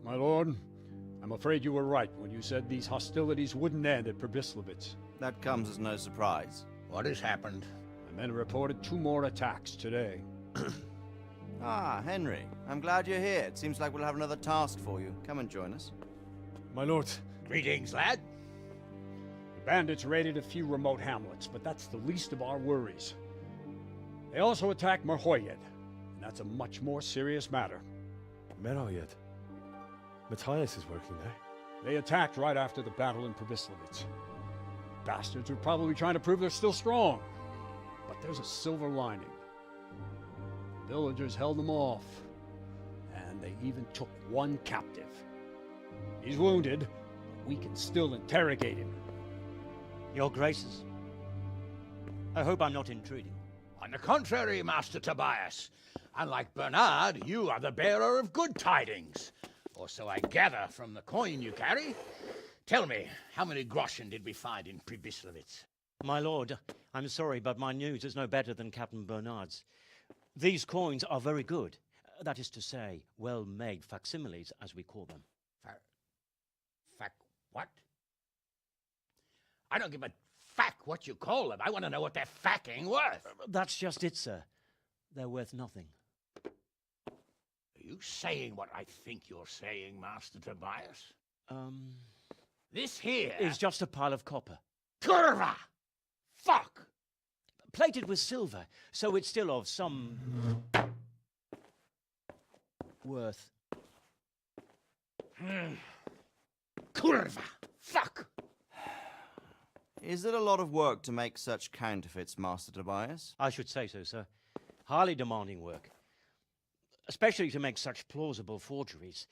My lord, I'm afraid you were right when you said these hostilities wouldn't end at Pestilence. That comes as no surprise. What has happened? My men reported 2 more attacks today. Ah, Henry. I'm glad you're here. It seems like we'll have another task for you. Come and join us. My lord. Greetings, lad. The bandits raided a few remote hamlets, but that's the least of our worries. They also attacked Merhoyed, and that's a much more serious matter. Merhoyed. Matthias is working there. They attacked right after the battle in Pestilence. Bastards were probably trying to prove they're still strong. But there's a silver lining. The villagers held them off, and they even took 1 captive. He's wounded, but we can still interrogate him. Your Graces, I hope I'm not intruding. On the contrary, Master Tobias. Unlike Bernard, you are the bearer of good tidings. Or so I gather from the coin you carry. Tell me, how many groschen did we find in Pestilence? My lord, I'm sorry, but my news is no better than Captain Bernard's. These coins are very good. That is to say, well-made facsimiles, as we call them. What? I don't give a what you call them. I want to know what they're facking worth. That's just it, sir. They're worth nothing. Are you saying what I think you're saying, Master Tobias? This here is just a pile of copper. Curva! Fuck! Plated with silver, so it's still of some worth. Curva! Fuck! Is it a lot of work to make such counterfeits, Master Tobias? I should say so, sir. Highly demanding work. Especially to make such plausible forgeries.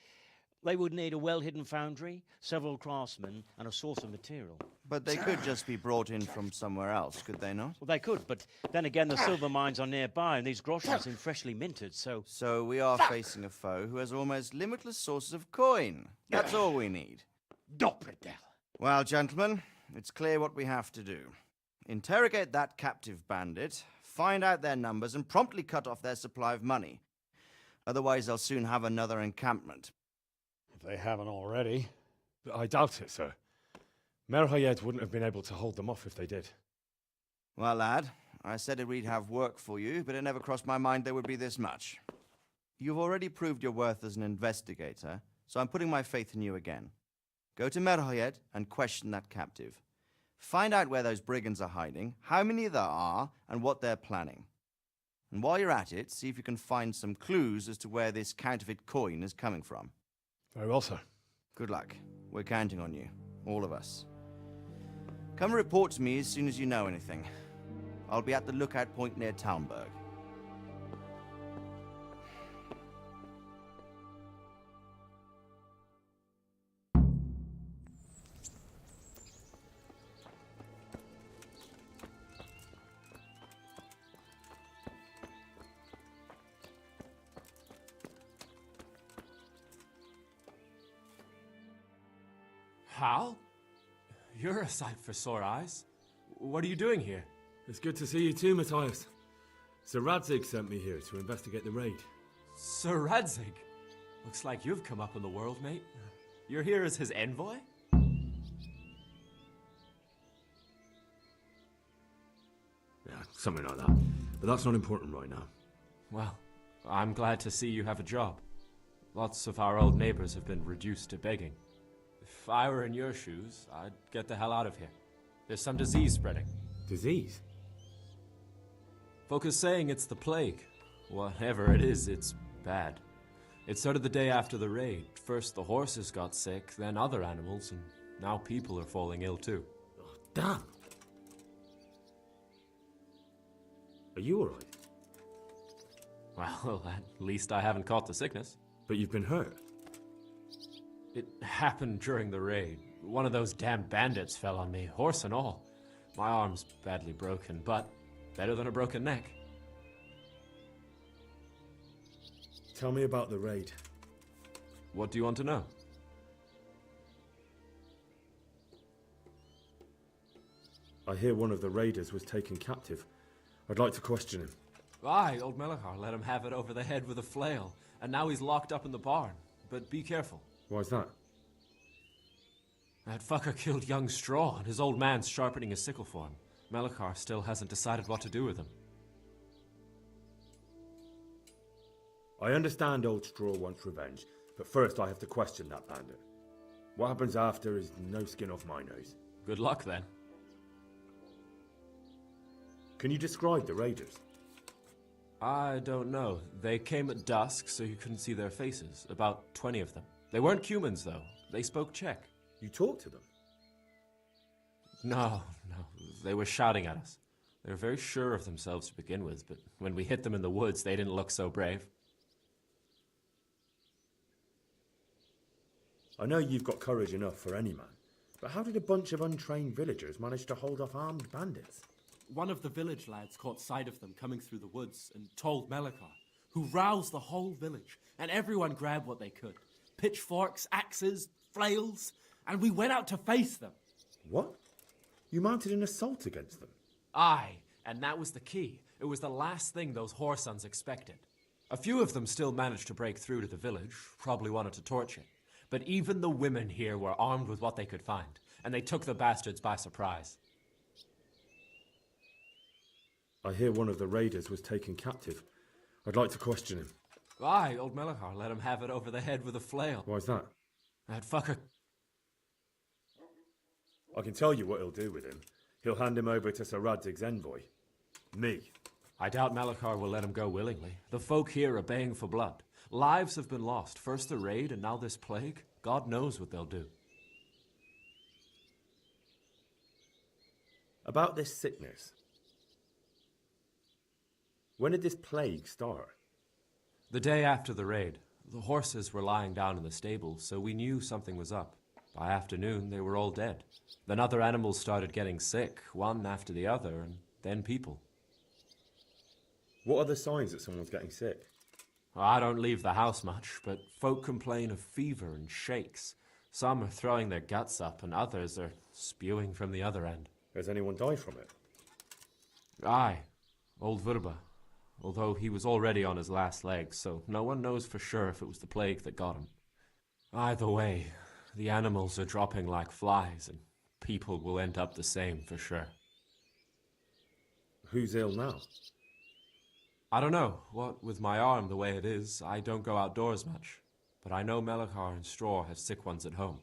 They would need a well-hidden foundry, several craftsmen, and a source of material. But they could just be brought in from somewhere else, could they not? Well, they could, but then again, the silver mines are nearby, and these groschen seem freshly minted, so... So we are facing a foe who has almost limitless sources of coin. That's all we need. Doppeltel. Well, gentlemen, it's clear what we have to do. Interrogate that captive bandit, find out their numbers, and promptly cut off their supply of money. Otherwise, they'll soon have another encampment. If they haven't already. I doubt it, sir. Merhoyed wouldn't have been able to hold them off if they did. Well, lad, I said we'd have work for you, but it never crossed my mind there would be this much. You've already proved your worth as an investigator, so I'm putting my faith in you again. Go to Merhoyed and question that captive. Find out where those brigands are hiding, how many there are, and what they're planning. And while you're at it, see if you can find some clues as to where this counterfeit coin is coming from. Very well, sir. Good luck. We're counting on you. All of us. Come report to me as soon as you know anything. I'll be at the lookout point near Talmberg. Hal? You're a sight for sore eyes. What are you doing here? It's good to see you too, Matthias. Sir Radzig sent me here to investigate the raid. Sir Radzig? Looks like you've come up in the world, mate. You're here as his envoy? Yeah, something like that. But that's not important right now. Well, I'm glad to see you have a job. Lots of our old neighbors have been reduced to begging. If I were in your shoes, I'd get the hell out of here. There's some disease spreading. Disease? Folk are saying it's the plague. Whatever it is, it's bad. It started the day after the raid. First the horses got sick, then other animals, and now people are falling ill too. Oh, damn! Are you alright? Well, at least I haven't caught the sickness. But you've been hurt? It happened during the raid. One of those damn bandits fell on me, horse and all. My arm's badly broken, but better than a broken neck. Tell me about the raid. What do you want to know? I hear one of the raiders was taken captive. I'd like to question him. Aye, old Melachar let him have it over the head with a flail, and now he's locked up in the barn. But be careful. Why's that? That fucker killed young Straw, and his old man's sharpening his sickle for him. Melachar still hasn't decided what to do with him. I understand old Straw wants revenge, but first I have to question that bandit. What happens after is no skin off my nose. Good luck, then. Can you describe the raiders? I don't know. They came at dusk, so you couldn't see their faces. About 20 of them. They weren't humans, though. They spoke Czech. You talked to them? No. They were shouting at us. They were very sure of themselves to begin with, but when we hit them in the woods, they didn't look so brave. I know you've got courage enough for any man, but how did a bunch of untrained villagers manage to hold off armed bandits? One of the village lads caught sight of them coming through the woods and told Melachar, who roused the whole village, and everyone grabbed what they could. Pitchforks, axes, flails, and we went out to face them. What? You mounted an assault against them? Aye, and that was the key. It was the last thing those whoresons expected. A few of them still managed to break through to the village, probably wanted to torch it. But even the women here were armed with what they could find, and they took the bastards by surprise. I hear one of the raiders was taken captive. I'd like to question him. Aye, old Melachar let him have it over the head with a flail. Why's that? That fucker... I can tell you what he'll do with him. He'll hand him over to Sir Radzig's envoy. Me. I doubt Melachar will let him go willingly. The folk here are baying for blood. Lives have been lost. First the raid, and now this plague. God knows what they'll do. About this sickness. When did this plague start? The day after the raid. The horses were lying down in the stable, so we knew something was up. By afternoon, they were all dead. Then other animals started getting sick, one after the other, and then people. What are the signs that someone's getting sick? I don't leave the house much, but folk complain of fever and shakes. Some are throwing their guts up, and others are spewing from the other end. Has anyone died from it? Aye, old Vurba. Although he was already on his last legs, so no one knows for sure if it was the plague that got him. Either way, the animals are dropping like flies, and people will end up the same for sure. Who's ill now? I don't know. What with my arm the way it is, I don't go outdoors much. But I know Melachar and Straw have sick ones at home.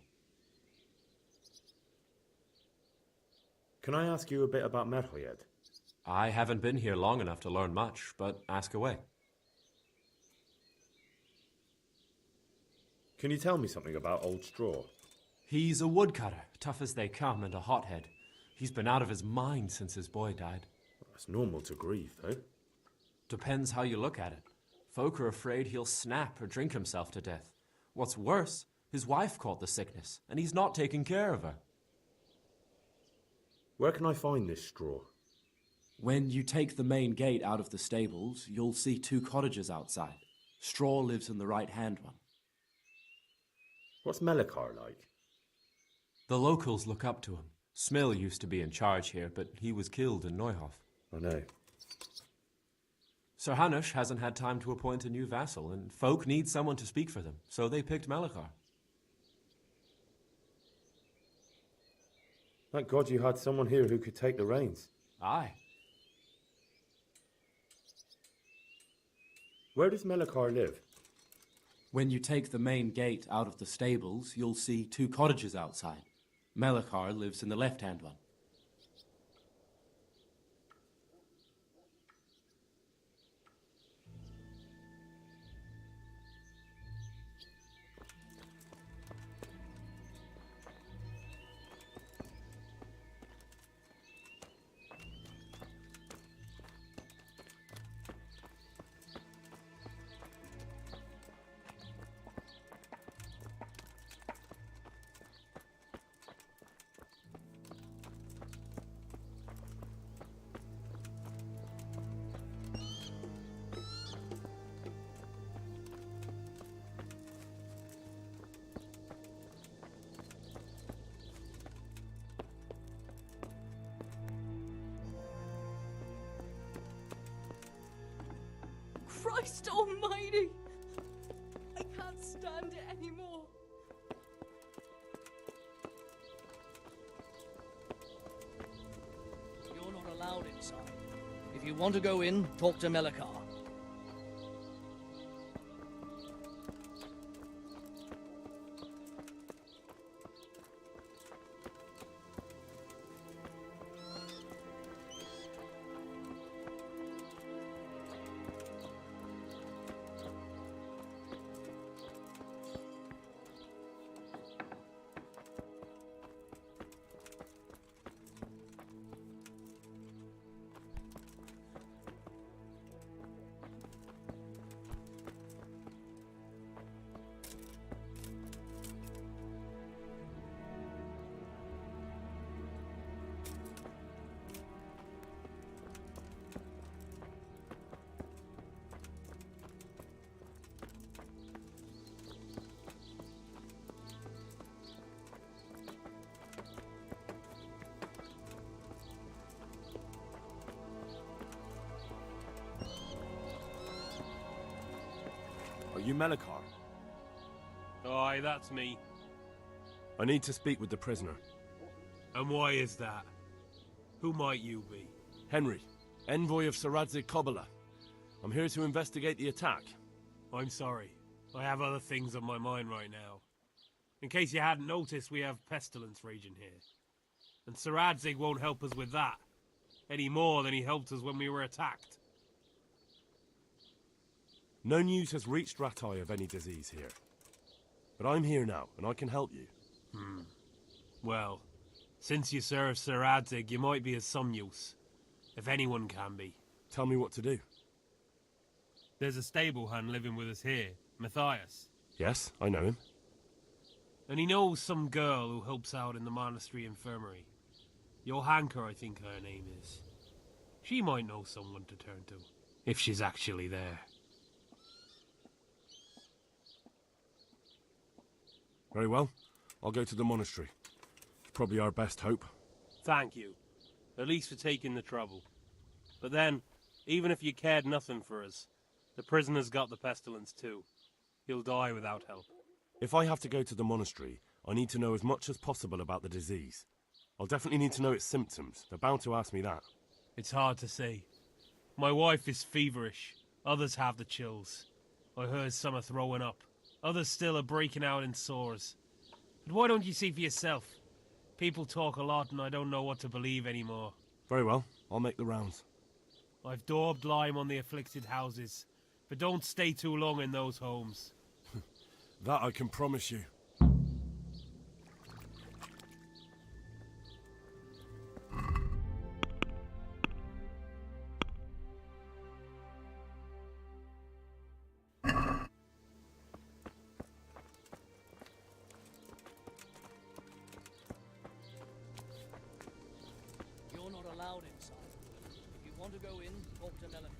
Can I ask you a bit about Merhoyed? I haven't been here long enough to learn much, but ask away. Can you tell me something about Old Straw? He's a woodcutter, tough as they come, and a hothead. He's been out of his mind since his boy died. It's normal to grieve, though. Depends how you look at it. Folk are afraid he'll snap or drink himself to death. What's worse, his wife caught the sickness, and he's not taking care of her. Where can I find this Straw? When you take the main gate out of the stables, you'll see 2 cottages outside. Straw lives in the right-hand one. What's Melachar like? The locals look up to him. Smill used to be in charge here, but he was killed in Neuhof. I know. Sir Hanush hasn't had time to appoint a new vassal, and folk need someone to speak for them, so they picked Melachar. Thank God you had someone here who could take the reins. Aye. Where does Melachar live? When you take the main gate out of the stables, you'll see 2 cottages outside. Melachar lives in the left-hand one. Christ almighty! I can't stand it anymore. If you want to go in, talk to Melikar. Are you Melikar? Aye, that's me. I need to speak with the prisoner. And why is that? Who might you be? Henry, envoy of Sir Radzig Kobyla. I'm here to investigate the attack. I'm sorry. I have other things on my mind right now. In case you hadn't noticed, we have Pestilence raging here. And Sir Radzig won't help us with that, any more than he helped us when we were attacked. No news has reached Ratai of any disease here. But I'm here now, and I can help you. Well, since you serve Sir Radzig, you might be of some use. If anyone can be. Tell me what to do. There's a stable hand living with us here, Matthias. Yes, I know him. And he knows some girl who helps out in the monastery infirmary. Johanka, I think her name is. She might know someone to turn to, if she's actually there. Very well. I'll go to the monastery. It's probably our best hope. Thank you. At least for taking the trouble. But then, even if you cared nothing for us, the prisoner's got the pestilence too. He'll die without help. If I have to go to the monastery, I need to know as much as possible about the disease. I'll definitely need to know its symptoms. They're bound to ask me that. It's hard to say. My wife is feverish. Others have the chills. I heard some are throwing up. Others still are breaking out in sores. But why don't you see for yourself? People talk a lot and I don't know what to believe anymore. Very well. I'll make the rounds. I've daubed lime on the afflicted houses. But don't stay too long in those homes. That I can promise you. You're not allowed inside. If you want to go in, talk to Melikar.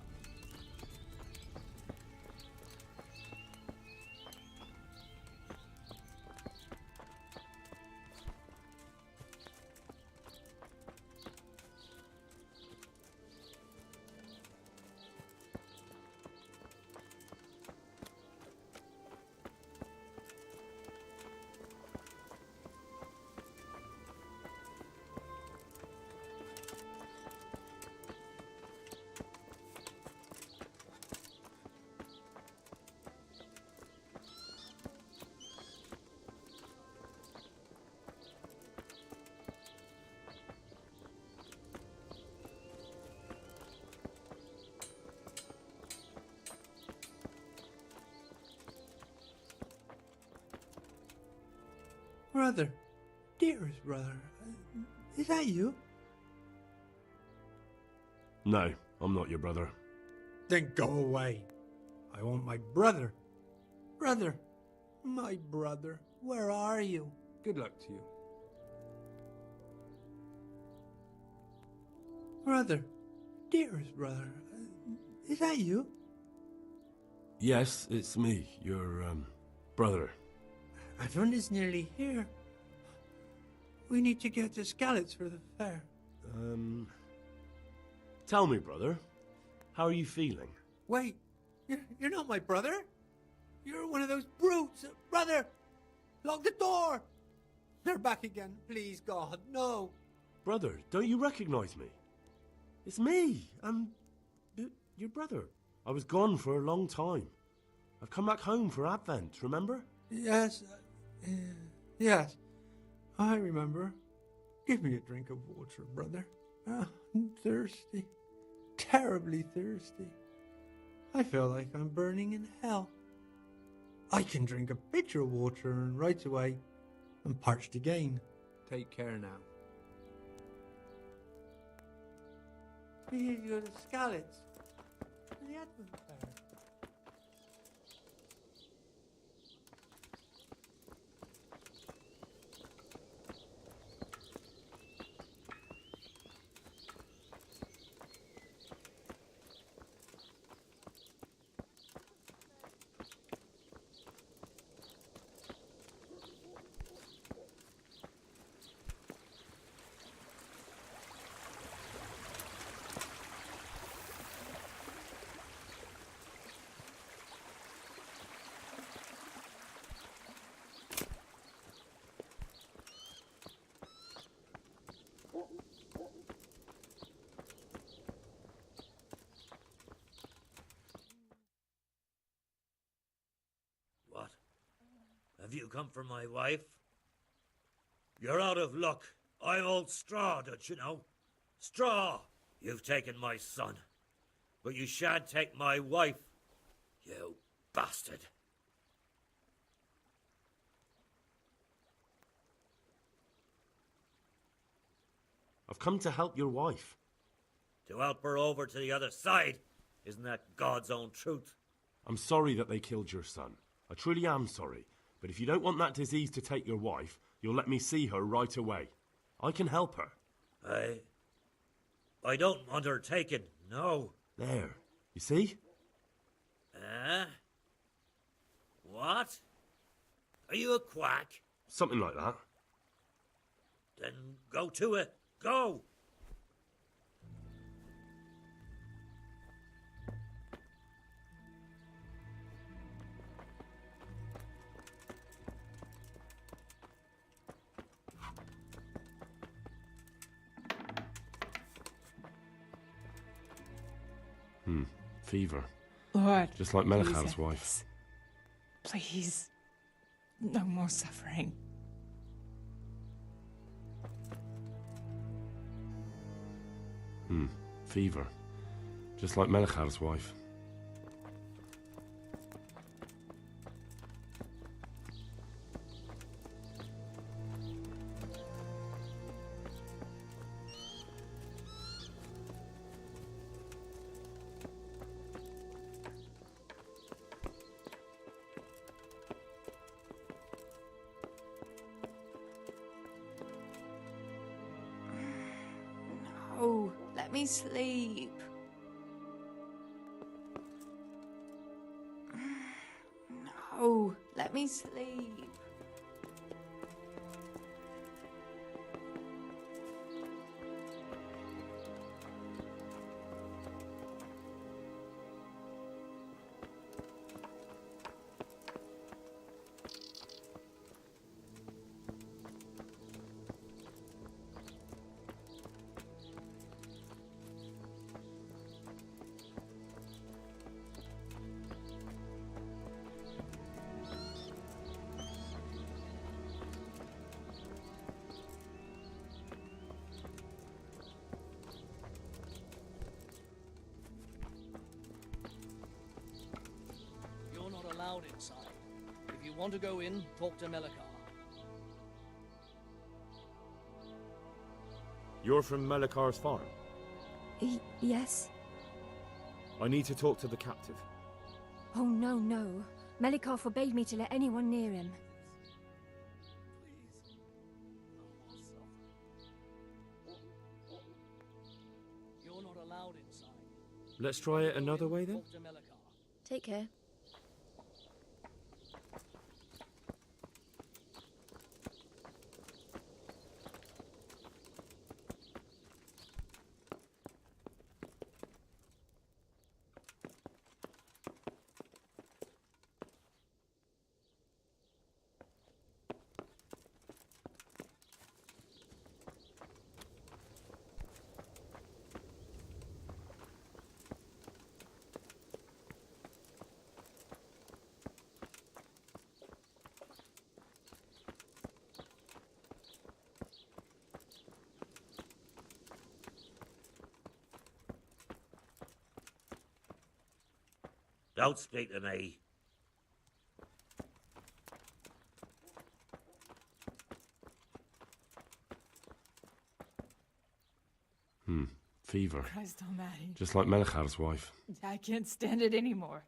Brother, dearest brother, is that you? No, I'm not your brother. Then go away. I want my brother. Brother, my brother, where are you? Good luck to you. Brother, dearest brother, is that you? Yes, it's me, your, brother. Everyone is nearly here. We need to get to Skalitz for the fair. Tell me, brother, how are you feeling? Wait, you're not my brother? You're one of those brutes. Brother, lock the door. They're back again. Please, God, no. Brother, don't you recognize me? It's me, and your brother. I was gone for a long time. I've come back home for Advent, remember? Yes, yes, I remember. Give me a drink of water, brother. Ah, I'm thirsty. Terribly thirsty. I feel like I'm burning in hell. I can drink a pitcher of water and right away I'm parched again. Take care now. Here you go to Scallots. The Advent fair. What? Have you come for my wife? You're out of luck. I'm old Straw, don't you know? Straw! You've taken my son. But you shan't take my wife, you bastard. I've come to help your wife. To help her over to the other side. Isn't that God's own truth? I'm sorry that they killed your son. I truly am sorry. But if you don't want that disease to take your wife, you'll let me see her right away. I can help her. I don't want her taken, no. There. You see? What? Are you a quack? Something like that. Then go to it. Go! Fever. Lord, Just like Melichar's wife. Please, no more suffering. Fever. Just like Melichar's wife. No, let me sleep. No, let me sleep. You're not allowed inside. If you want to go in, talk to Melikar. You're from Melichar's farm? Yes? I need to talk to the captive. Oh, no, no. Melikar forbade me to let anyone near him. You're not allowed inside. Let's try it another way then? Talk to Melikar. Take care. Don't speak to me. Fever. Christ almighty. Just like Melichar's wife. I can't stand it anymore.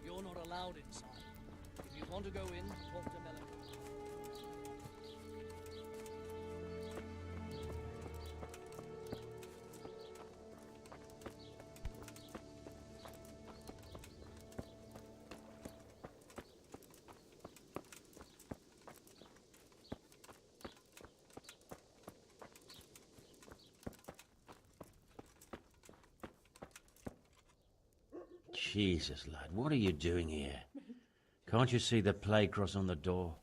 You're not allowed inside. If you want to go in, talk to Melicor. Jesus, lad, what are you doing here? Can't you see the plague cross on the door?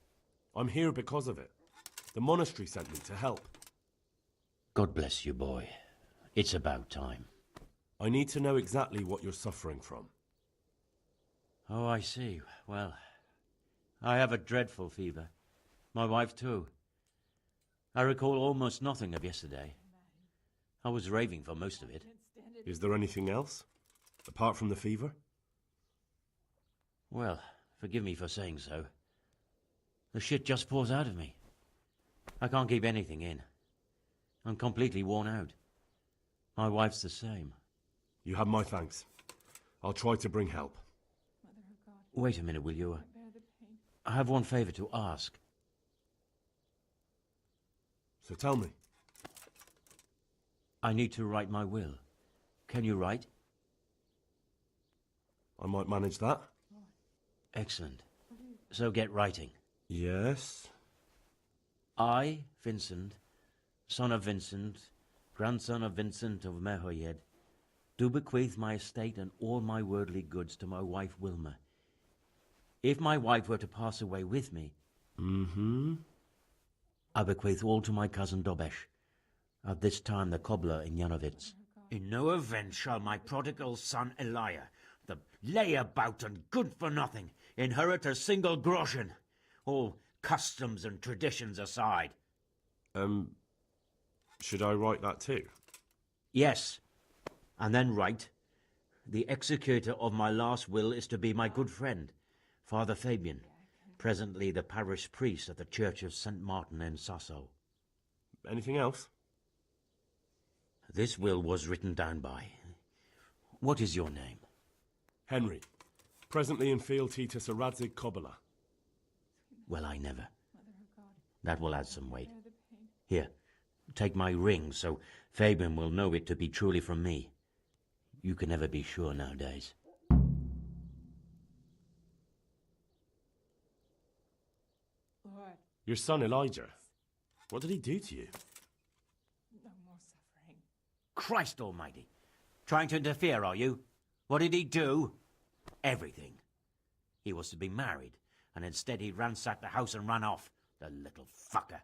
I'm here because of it. The monastery sent me to help. God bless you, boy. It's about time. I need to know exactly what you're suffering from. Oh, I see. Well, I have a dreadful fever. My wife, too. I recall almost nothing of yesterday. I was raving for most of it. Is there anything else? Apart from the fever? Well, forgive me for saying so. The shit just pours out of me. I can't keep anything in. I'm completely worn out. My wife's the same. You have my thanks. I'll try to bring help. Wait a minute, will you? I have one favor to ask. So tell me. I need to write my will. Can you write? I might manage that. Excellent. So get writing. Yes? I, Vincent, son of Vincent, grandson of Vincent of Merhoyed, do bequeath my estate and all my worldly goods to my wife Wilma. If my wife were to pass away with me, I bequeath all to my cousin Dobesh, at this time the cobbler in Janovitz. In no event shall my prodigal son Elia, the layabout and good-for-nothing, inherit a single groschen, all customs and traditions aside. Should I write that too? Yes, and then write, the executor of my last will is to be my good friend, Father Fabian, presently the parish priest at the Church of St. Martin in Sasso. Anything else? This will was written down by. What is your name? Henry, presently in fealty to Sir Radzig Kobyla. Well, I never. That will add some weight. Here, take my ring, so Fabian will know it to be truly from me. You can never be sure nowadays. Lord. Your son Elijah. What did he do to you? No more suffering. Christ almighty! Trying to interfere, are you? What did he do? Everything. He was to be married, and instead he ransacked the house and ran off. The little fucker.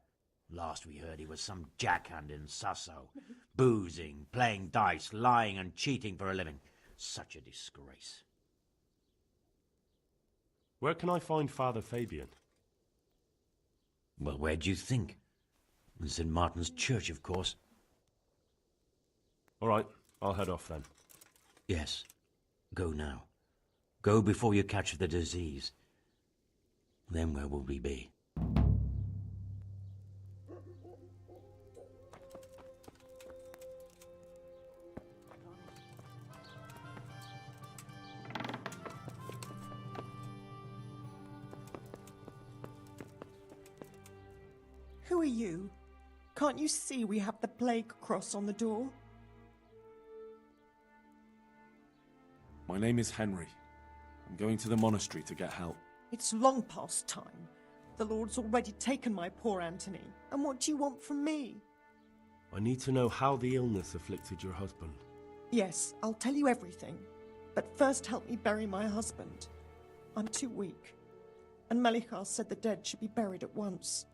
Last we heard he was some jackhand in Sasso. Boozing, playing dice, lying and cheating for a living. Such a disgrace. Where can I find Father Fabian? Well, where do you think? In St. Martin's Church, of course. All right, I'll head off then. Yes. Go now. Go before you catch the disease. Then where will we be? Who are you? Can't you see we have the plague cross on the door? My name is Henry. I'm going to the monastery to get help. It's long past time. The Lord's already taken my poor Anthony. And what do you want from me? I need to know how the illness afflicted your husband. Yes, I'll tell you everything. But first help me bury my husband. I'm too weak. And Melichar said the dead should be buried at once.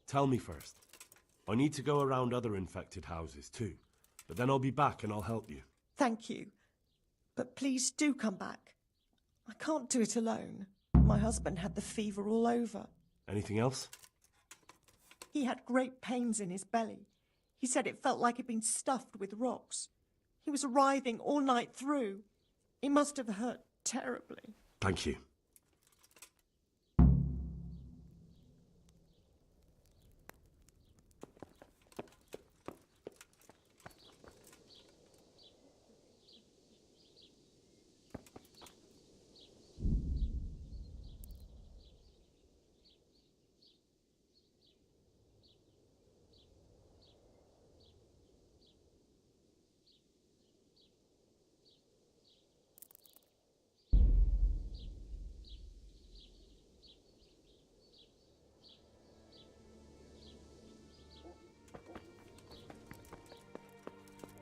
Tell me first. I need to go around other infected houses too. But then I'll be back and I'll help you. Thank you. But please do come back. I can't do it alone. My husband had the fever all over. Anything else? He had great pains in his belly. He said it felt like he'd been stuffed with rocks. He was writhing all night through. It must have hurt terribly. Thank you.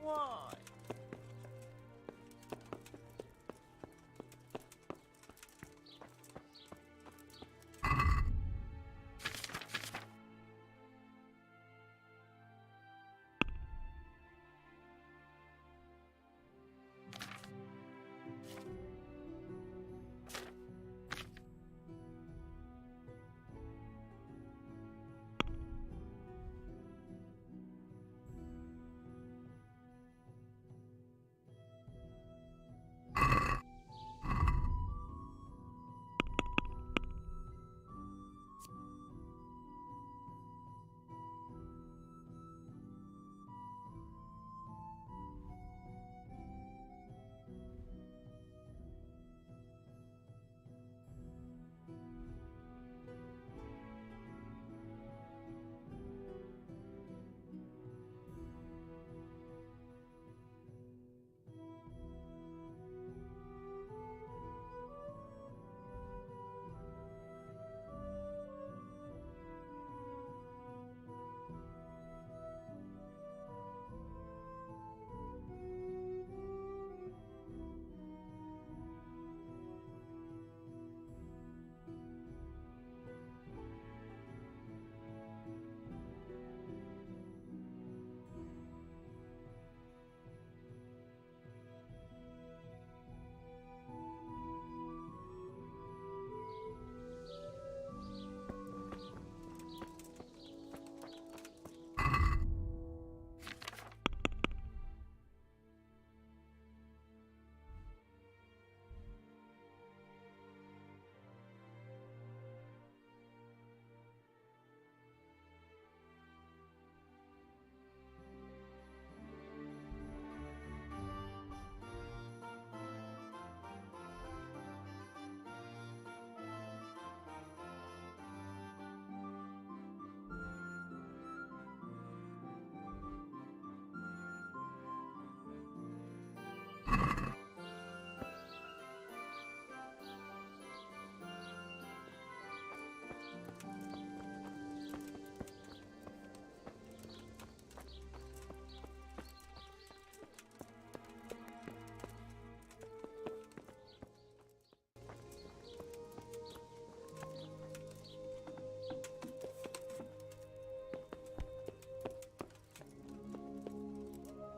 Why?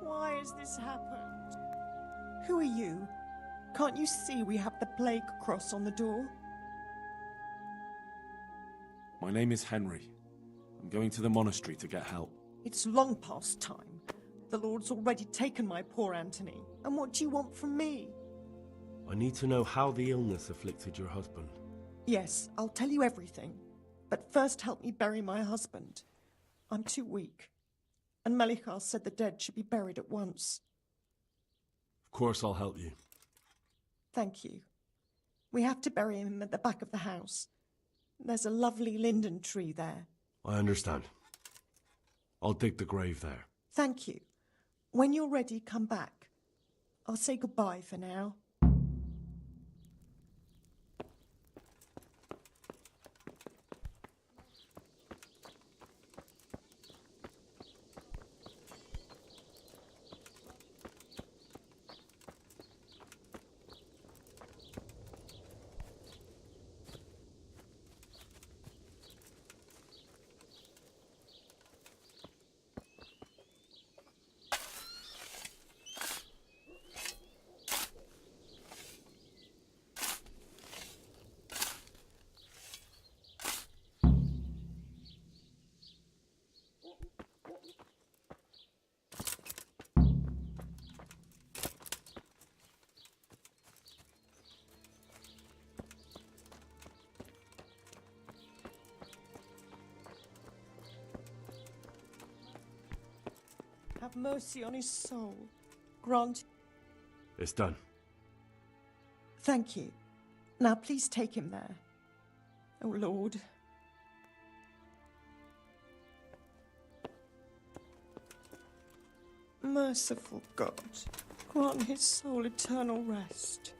Why has this happened? Who are you? Can't you see we have the plague cross on the door? My name is Henry. I'm going to the monastery to get help. It's long past time. The Lord's already taken my poor Anthony. And what do you want from me? I need to know how the illness afflicted your husband. Yes, I'll tell you everything. But first help me bury my husband. I'm too weak. And Melichar said the dead should be buried at once. Of course I'll help you. Thank you. We have to bury him at the back of the house. There's a lovely linden tree there. I understand. I'll dig the grave there. Thank you. When you're ready, come back. I'll say goodbye for now. Have mercy on his soul. Grant. It's done. Thank you. Now please take him there. Oh, Lord. Merciful God, grant his soul eternal rest.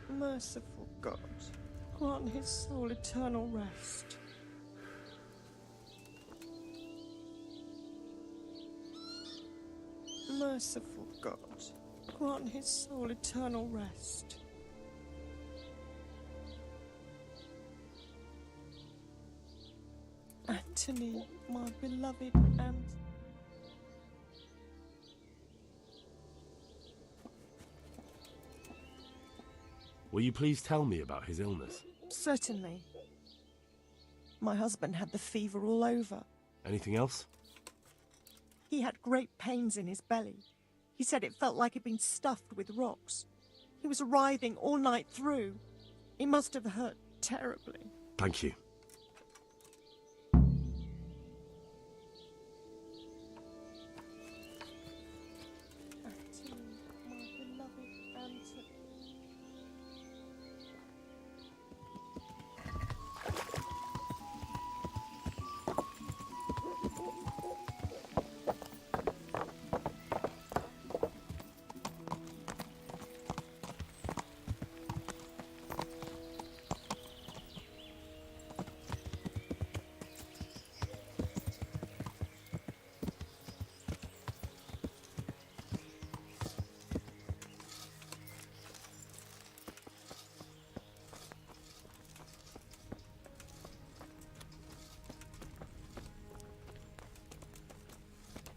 Merciful God, grant his soul eternal rest. Merciful God, grant his soul eternal rest. Anthony, my beloved and... Will you please tell me about his illness? Certainly. My husband had the fever all over. Anything else? He had great pains in his belly. He said it felt like it'd been stuffed with rocks. He was writhing all night through. It must have hurt terribly. Thank you. Anthony, my beloved Anthony.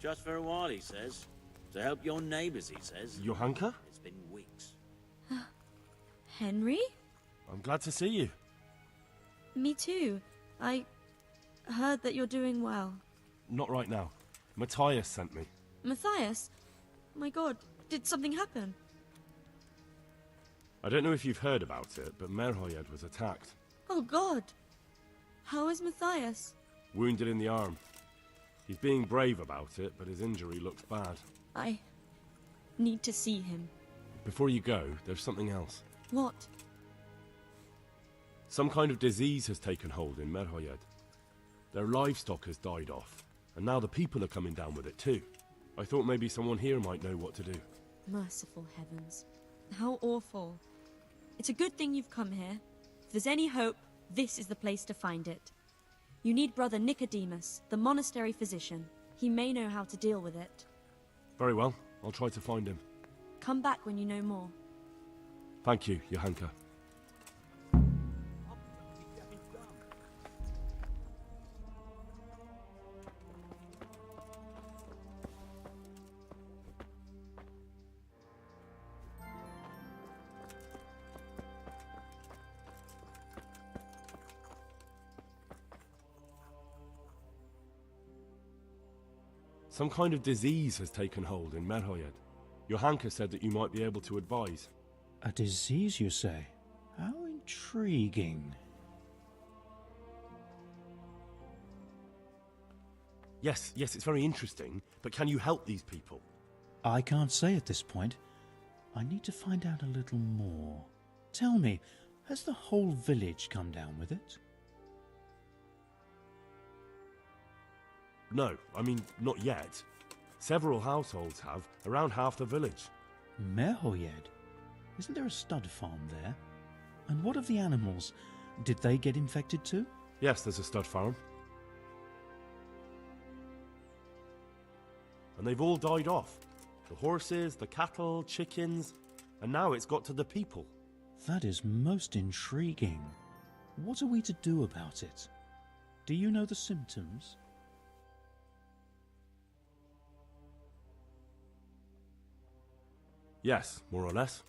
Just for a while, he says. To help your neighbours, he says. Johanka? It's been weeks. Henry? I'm glad to see you. Me too. I heard that you're doing well. Not right now. Matthias sent me. Matthias? My God, did something happen? I don't know if you've heard about it, but Merhoyed was attacked. Oh God. How is Matthias? Wounded in the arm. He's being brave about it, but his injury looks bad. I need to see him. Before you go, there's something else. What? Some kind of disease has taken hold in Merhoyed. Their livestock has died off, and now the people are coming down with it too. I thought maybe someone here might know what to do. Merciful heavens. How awful. It's a good thing you've come here. If there's any hope, this is the place to find it. You need Brother Nicodemus, the monastery physician. He may know how to deal with it. Very well. I'll try to find him. Come back when you know more. Thank you, Johanka. Some kind of disease has taken hold in Merhoyed. Johanka said that you might be able to advise. A disease, you say? How intriguing. Yes, it's very interesting, but can you help these people? I can't say at this point. I need to find out a little more. Tell me, has the whole village come down with it? No, I mean, not yet. Several households have, around half the village. Merhoyed? Isn't there a stud farm there? And what of the animals? Did they get infected too? Yes, there's a stud farm. And they've all died off. The horses, the cattle, chickens, and now it's got to the people. That is most intriguing. What are we to do about it? Do you know the symptoms? Yes, more or less.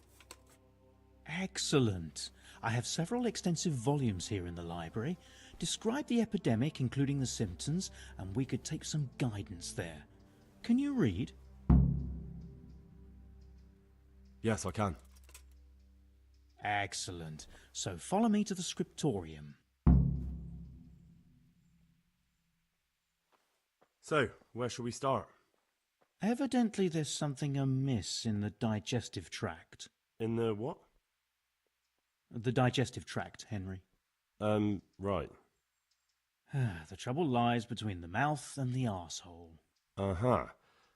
Excellent. I have several extensive volumes here in the library. Describe the epidemic, including the symptoms, and we could take some guidance there. Can you read? Yes, I can. Excellent. So follow me to the scriptorium. So, where shall we start? Evidently there's something amiss in the digestive tract. In the what? The digestive tract, Henry. Right. The trouble lies between the mouth and the arsehole. Uh-huh.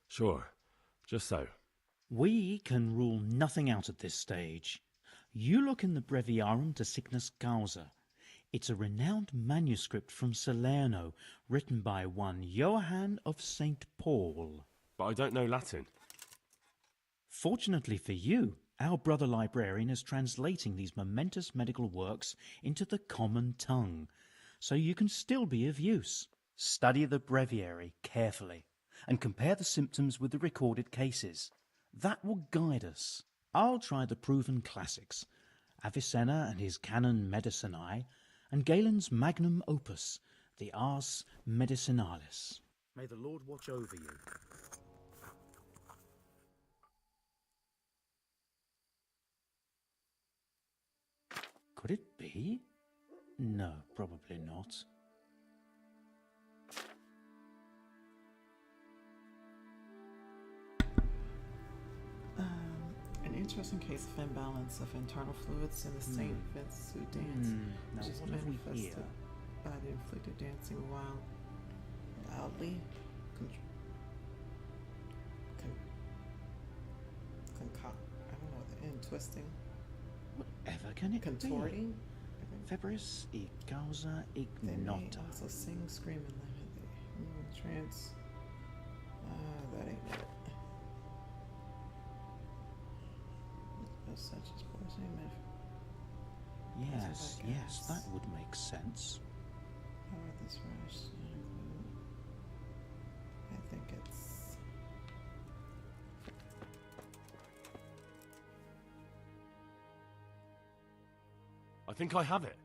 Sure. Just so. We can rule nothing out at this stage. You look in the Breviarum de Sickness Causa. It's a renowned manuscript from Salerno, written by one Johann of St. Paul. But I don't know Latin. Fortunately for you, our brother librarian is translating these momentous medical works into the common tongue, so you can still be of use. Study the breviary carefully and compare the symptoms with the recorded cases. That will guide us. I'll try the proven classics, Avicenna and his Canon Medicinae, and Galen's magnum opus, the Ars Medicinalis. May the Lord watch over you. Could it be? No, probably not. An interesting case of imbalance of internal fluids in the St. Vincent dance, Now which is what have we manifested here? by the inflicted dancing while loudly I don't know the end twisting. Whatever can it Contorting? be? Febris e causa They may ignota. also sing, scream, and they move in trance. That ain't it. As such as poisoning Yes, that would make sense. Power this rush. I think it's. I think I have it.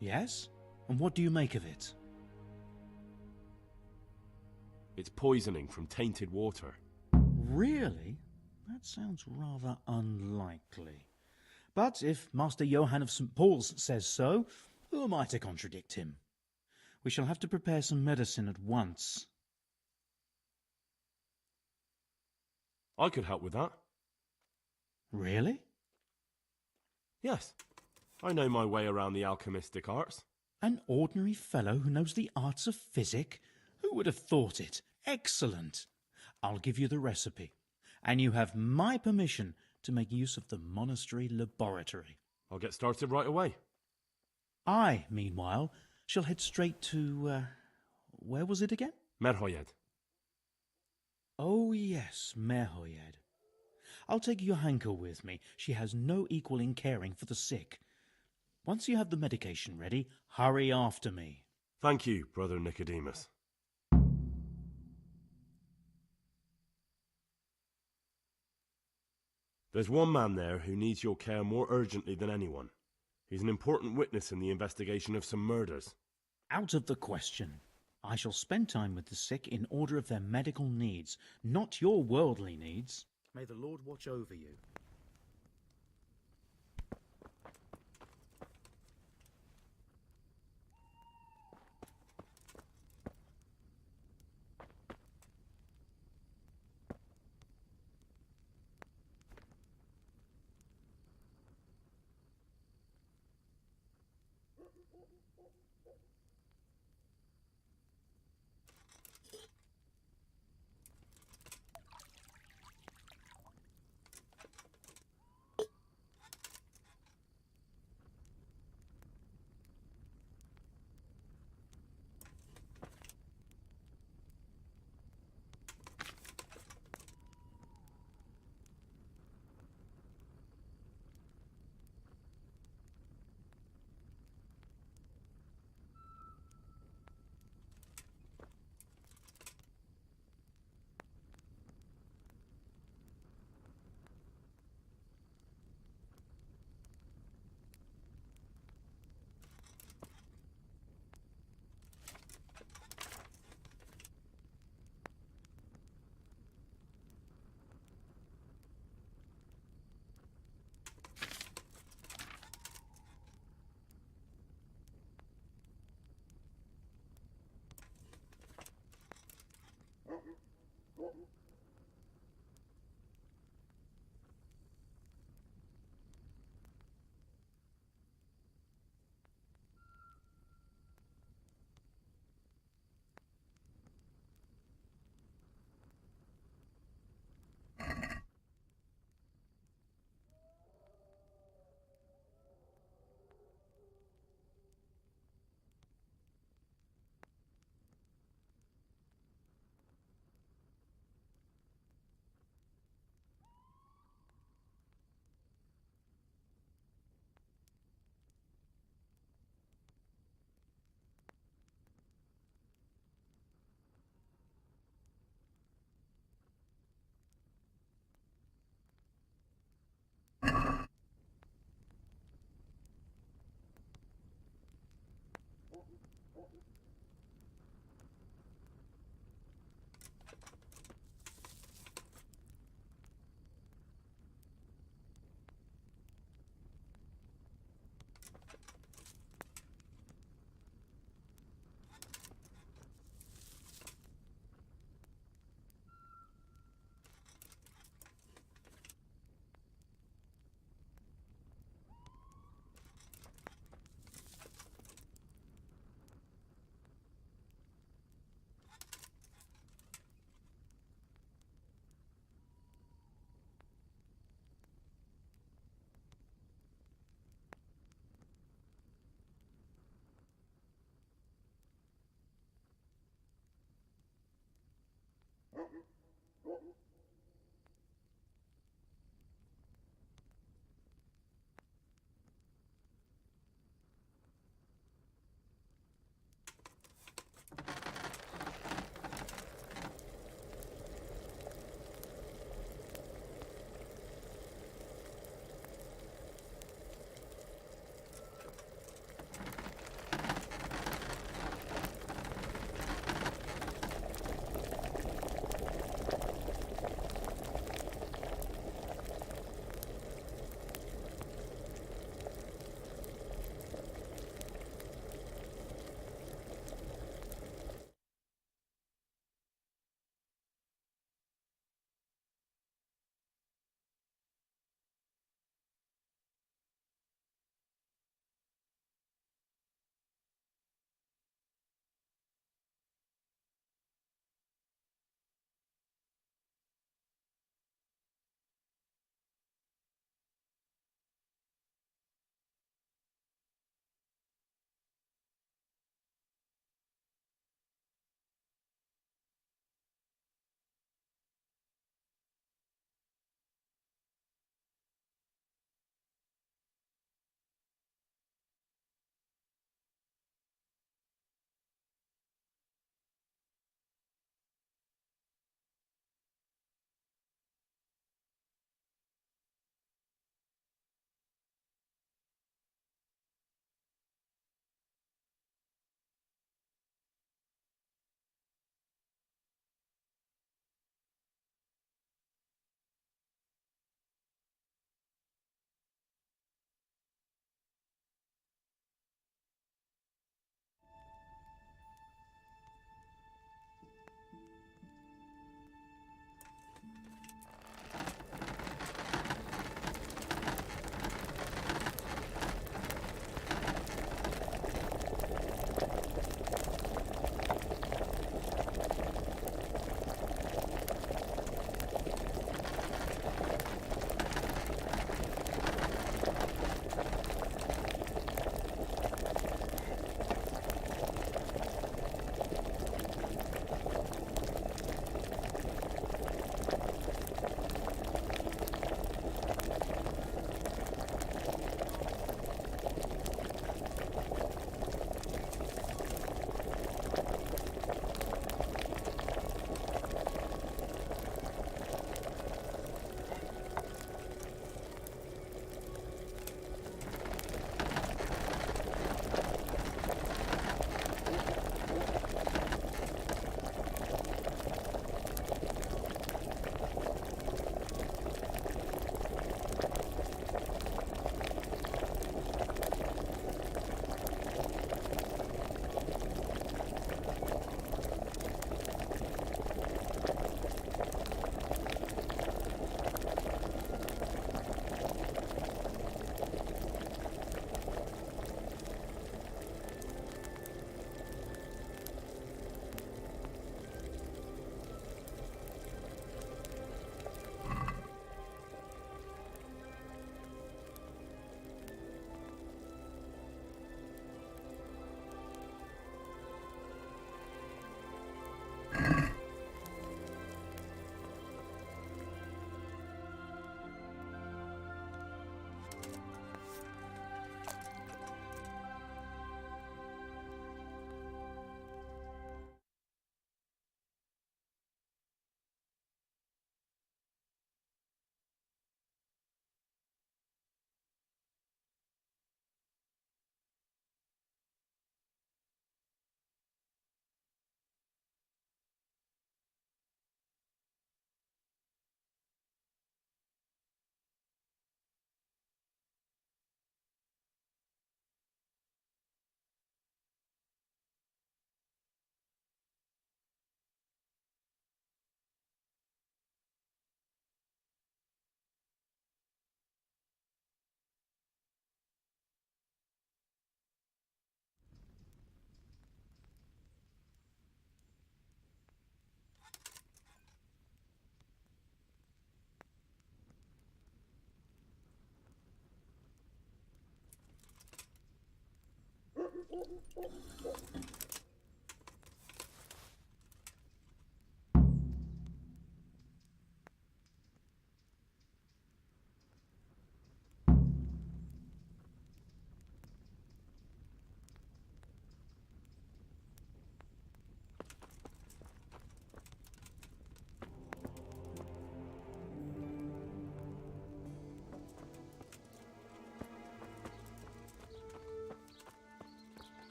Yes? And what do you make of it? It's poisoning from tainted water. Really? That sounds rather unlikely. But if Master Johann of St. Paul's says so, who am I to contradict him? We shall have to prepare some medicine at once. I could help with that. Really? Yes. I know my way around the alchemistic arts. An ordinary fellow who knows the arts of physic? Who would have thought it? Excellent. I'll give you the recipe, and you have my permission to make use of the monastery laboratory. I'll get started right away. I, meanwhile, shall head straight to, where was it again? Merhoyed. Oh yes, Merhoyed. I'll take Johanka with me. She has no equal in caring for the sick. Once you have the medication ready, hurry after me. Thank you, Brother Nicodemus. There's one man there who needs your care more urgently than anyone. He's an important witness in the investigation of some murders. Out of the question. I shall spend time with the sick in order of their medical needs, not your worldly needs. May the Lord watch over you.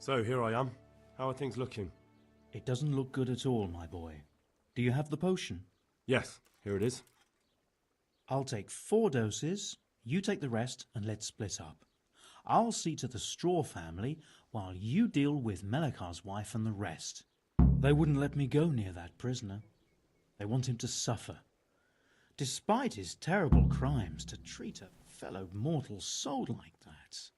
So, here I am. How are things looking? It doesn't look good at all, my boy. Do you have the potion? Yes, here it is. I'll take 4 doses, you take the rest, and let's split up. I'll see to the Straw family, while you deal with Melikar's wife and the rest. They wouldn't let me go near that prisoner. They want him to suffer. Despite his terrible crimes, to treat a fellow mortal soul like that.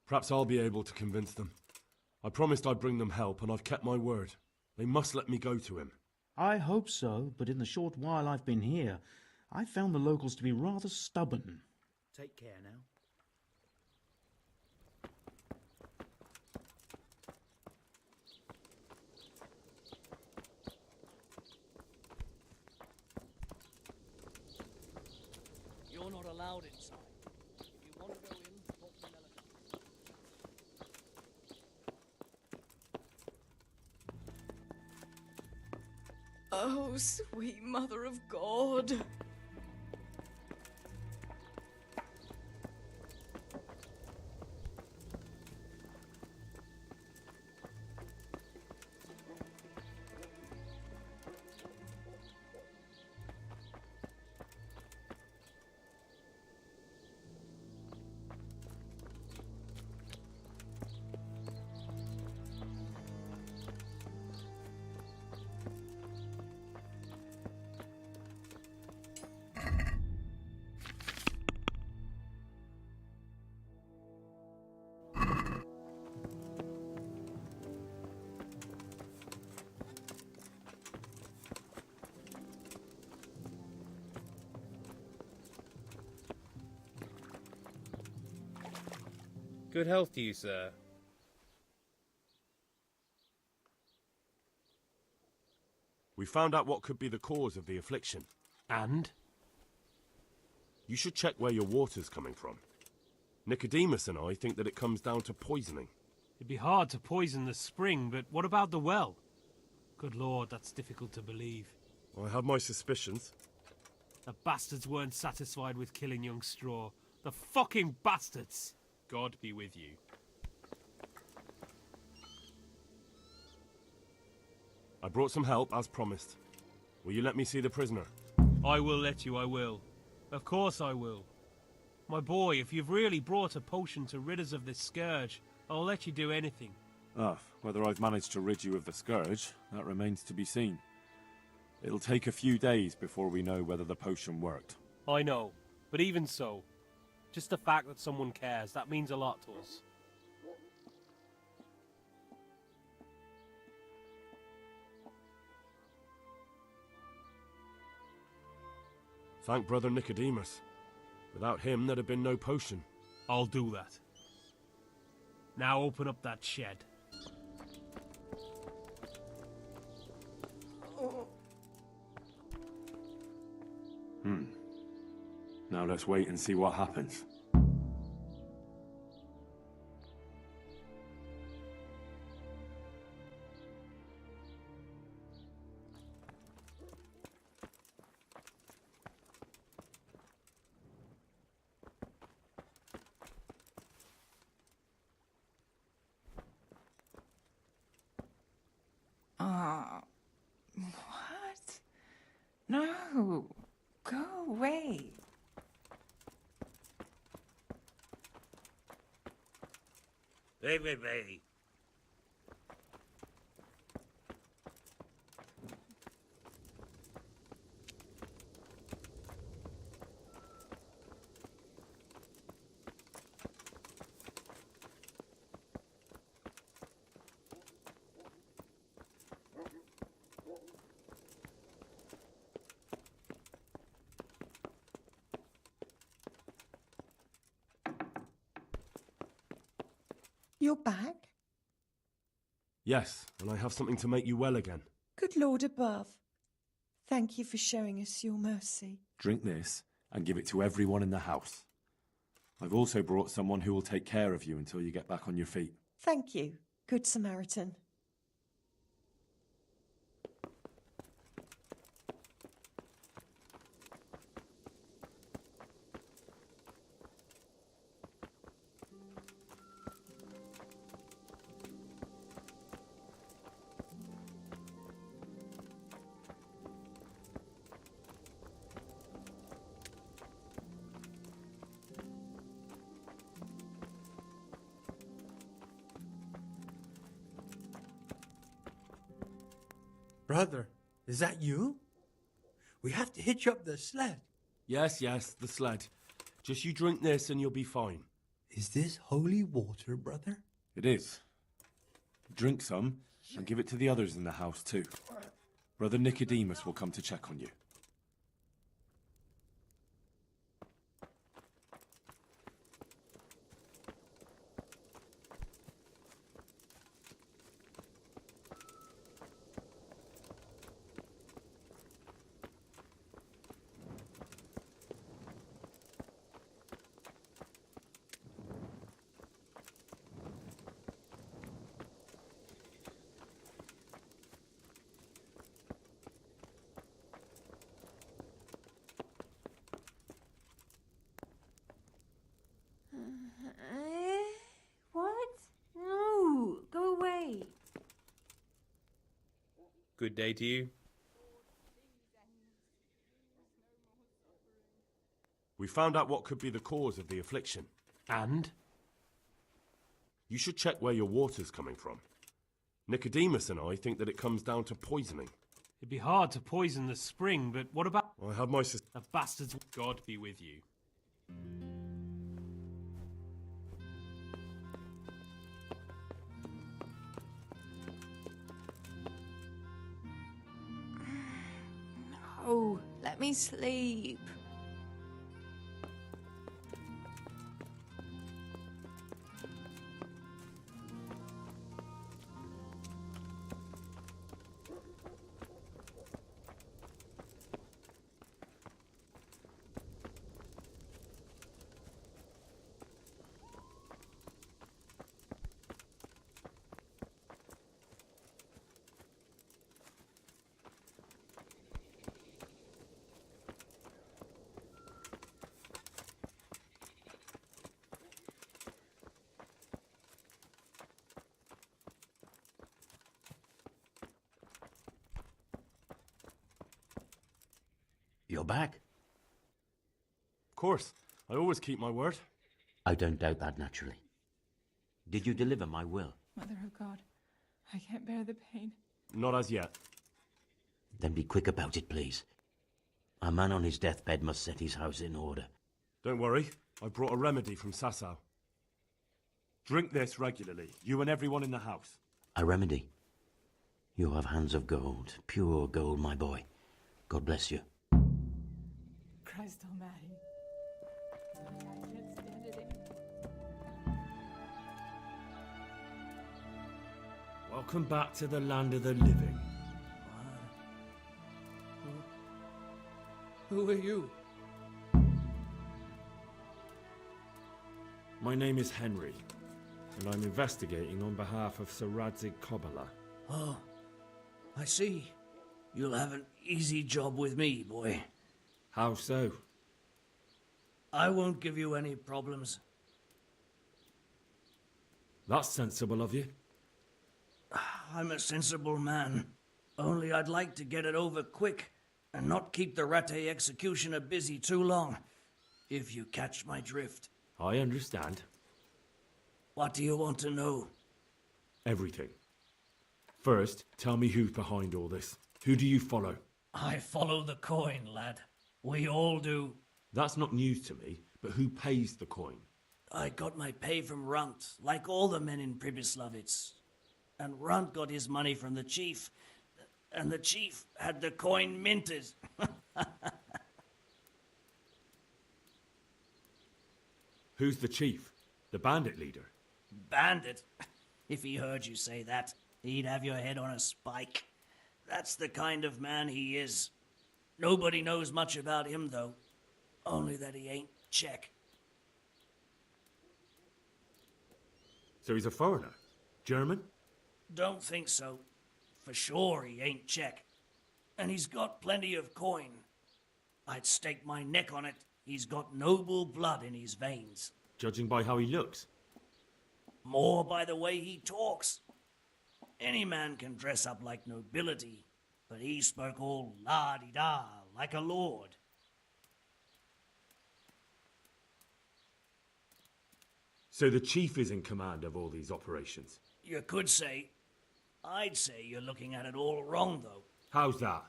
Perhaps I'll be able to convince them. I promised I'd bring them help, and I've kept my word. They must let me go to him. I hope so, but in the short while I've been here, I've found the locals to be rather stubborn. Take care now. You're not allowed inside. If you want to go in, talk to Melicott. Oh, sweet Mother of God. Good health to you, sir. We found out what could be the cause of the affliction. And? You should check where your water's coming from. Nicodemus and I think that it comes down to poisoning. It'd be hard to poison the spring, but what about the well? Good Lord, that's difficult to believe. I have my suspicions. The bastards weren't satisfied with killing young Straw. The fucking bastards! God be with you. I brought some help, as promised. Will you let me see the prisoner? I will let you, I will. Of course I will. My boy, if you've really brought a potion to rid us of this scourge, I'll let you do anything. Whether I've managed to rid you of the scourge, that remains to be seen. It'll take a few days before we know whether the potion worked. I know, but even so, just the fact that someone cares, that means a lot to us. Thank Brother Nicodemus. Without him, there'd have been no potion. I'll do that. Now open up that shed. Now let's wait and see what happens. What? No. Go away. Leave me be. You're back? Yes, and I have something to make you well again. Good Lord above. Thank you for showing us your mercy. Drink this and give it to everyone in the house. I've also brought someone who will take care of you until you get back on your feet. Thank you, Good Samaritan. Brother, is that you? We have to hitch up the sled. Yes, the sled. Just you drink this and you'll be fine. Is this holy water, brother? It is. Drink some and give it to the others in the house too. Brother Nicodemus will come to check on you. What? No, go away. Good day to you. We found out what could be the cause of the affliction. And? You should check where your water's coming from. Nicodemus and I think that it comes down to poisoning. It'd be hard to poison the spring, but what about... I have my... The bastards... God be with you. No, let me sleep. You're back? Of course. I always keep my word. I don't doubt that, naturally. Did you deliver my will? Mother of God, I can't bear the pain. Not as yet. Then be quick about it, please. A man on his deathbed must set his house in order. Don't worry. I brought a remedy from Sasau. Drink this regularly, you and everyone in the house. A remedy? You have hands of gold, pure gold, my boy. God bless you. Christ almighty. I can't stand it anymore. Welcome back to the land of the living. Who are you? My name is Henry, and I'm investigating on behalf of Sir Radzig Kobyla. Oh, I see. You'll have an easy job with me, boy. How so? I won't give you any problems. That's sensible of you. I'm a sensible man. Only I'd like to get it over quick and not keep the Rattay executioner busy too long, if you catch my drift. I understand. What do you want to know? Everything. First, tell me who's behind all this. Who do you follow? I follow the coin, lad. We all do. That's not news to me, but who pays the coin? I got my pay from Runt, like all the men in Pribyslavitz. And Runt got his money from the chief. And the chief had the coin minted. Who's the chief? The bandit leader? Bandit? If he heard you say that, he'd have your head on a spike. That's the kind of man he is. Nobody knows much about him, though. Only that he ain't Czech. So he's a foreigner? German? Don't think so. For sure he ain't Czech. And he's got plenty of coin. I'd stake my neck on it. He's got noble blood in his veins. Judging by how he looks? More by the way he talks. Any man can dress up like nobility, but he spoke all la-di-da, like a lord. So the chief is in command of all these operations? You could say. I'd say you're looking at it all wrong, though. How's that?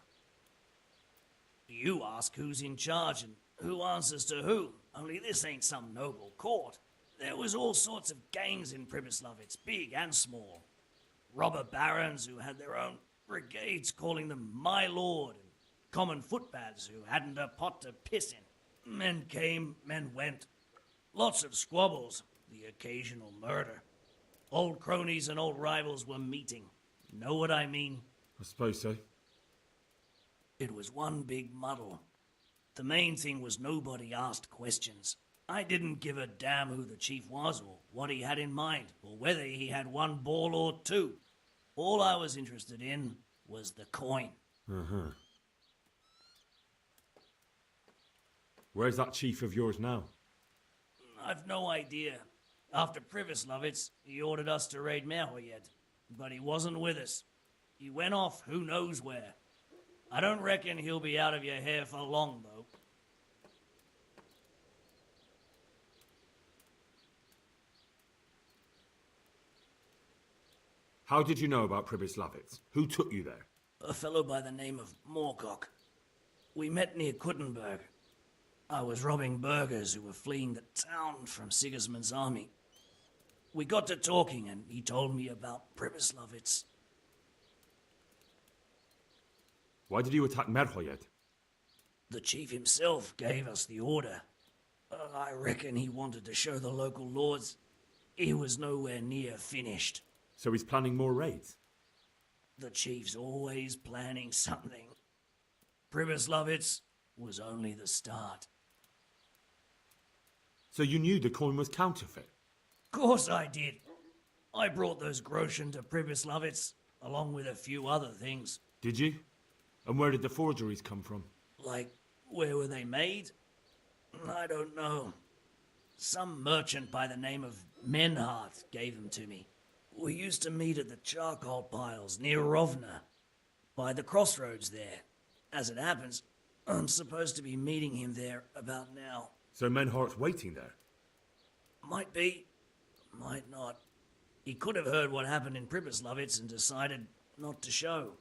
You ask who's in charge and who answers to who. Only this ain't some noble court. There was all sorts of gangs in Pribyslavitz, big and small. Robber barons who had their own brigades calling them my lord, and common footpads who hadn't a pot to piss in. Men came, men went. Lots of squabbles, the occasional murder. Old cronies and old rivals were meeting. Know what I mean? I suppose so. It was one big muddle. The main thing was nobody asked questions. I didn't give a damn who the chief was or what he had in mind or whether he had one ball or two. All I was interested in was the coin. Uh-huh. Where's that chief of yours now? I've no idea. After Pribyslavitz, he ordered us to raid Merhoyed, but he wasn't with us. He went off who knows where. I don't reckon he'll be out of your hair for long, though. How did you know about Pribyslavitz? Who took you there? A fellow by the name of Moorcock. We met near Kuttenberg. I was robbing burghers who were fleeing the town from Sigismund's army. We got to talking and he told me about Pribyslavitz. Why did you attack Merhoyed? The chief himself gave us the order. I reckon he wanted to show the local lords he was nowhere near finished. So he's planning more raids? The chief's always planning something. Pribyslavitz was only the start. So you knew the coin was counterfeit? Course I did. I brought those groschen to Pribyslavitz, along with a few other things. Did you? And where did the forgeries come from? Like, where were they made? I don't know. Some merchant by the name of Menhart gave them to me. We used to meet at the charcoal piles near Rovna, by the crossroads there. As it happens, I'm supposed to be meeting him there about now. So Menhart's waiting there? Might be, might not. He could have heard what happened in Pribyslavitz and decided not to show.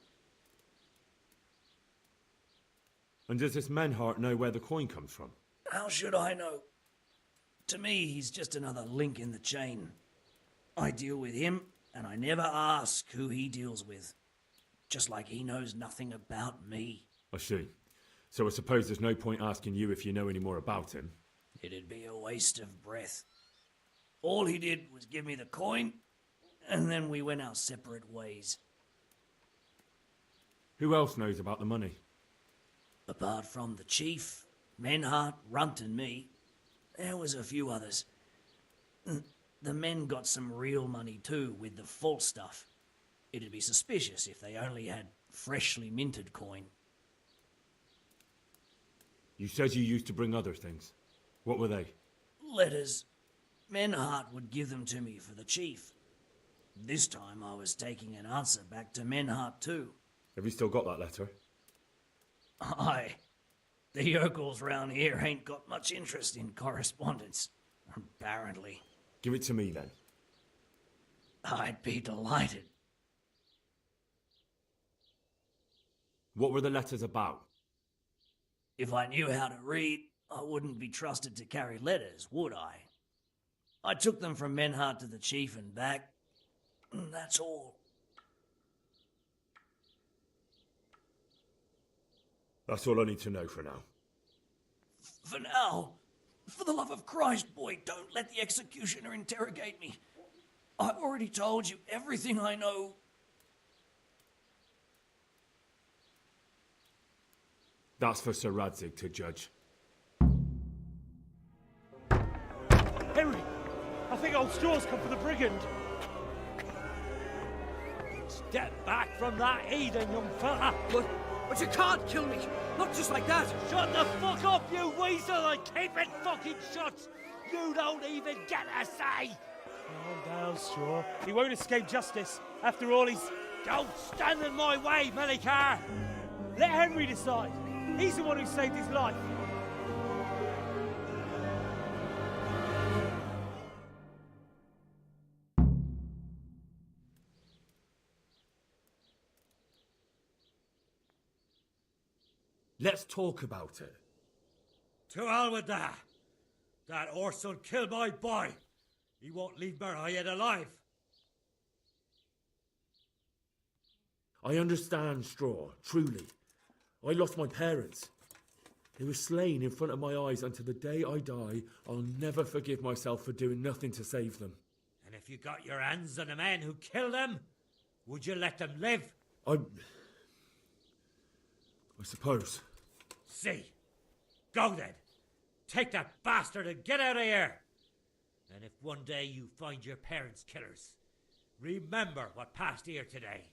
And does this Menhart know where the coin comes from? How should I know? To me, he's just another link in the chain. I deal with him, and I never ask who he deals with. Just like he knows nothing about me. I see. So I suppose there's no point asking you if you know any more about him. It'd be a waste of breath. All he did was give me the coin, and then we went our separate ways. Who else knows about the money? Apart from the chief, Menhart, Runt and me, there was a few others. The men got some real money too, with the false stuff. It'd be suspicious if they only had freshly minted coin. You said you used to bring other things. What were they? Letters. Menhart would give them to me for the chief. This time I was taking an answer back to Menhart too. Have you still got that letter? Aye. The yokels round here ain't got much interest in correspondence, apparently. Give it to me then. I'd be delighted. What were the letters about? If I knew how to read, I wouldn't be trusted to carry letters, would I? I took them from Menhart to the chief and back. That's all. That's all I need to know for now. For now, for the love of Christ, boy, don't let the executioner interrogate me. I've already told you everything I know. That's for Sir Radzig to judge. Henry! I think old Straw's come for the brigand. Step back from that heathen, young fella. But you can't kill me! Not just like that! Shut the fuck up, you weasel, and keep it fucking shut! You don't even get a say! Calm down, Straw. He won't escape justice. After all, he's... Don't stand in my way, Melikar! Let Henry decide. He's the one who saved his life. Let's talk about it. To hell with that. That horse will kill my boy. He won't leave Merhayed alive. I understand, Straw, truly. I lost my parents. They were slain in front of my eyes, and to the day I die, I'll never forgive myself for doing nothing to save them. And if you got your hands on the men who killed them, would you let them live? I suppose. See. Go then. Take that bastard and get out of here. And if one day you find your parents' killers, remember what passed here today.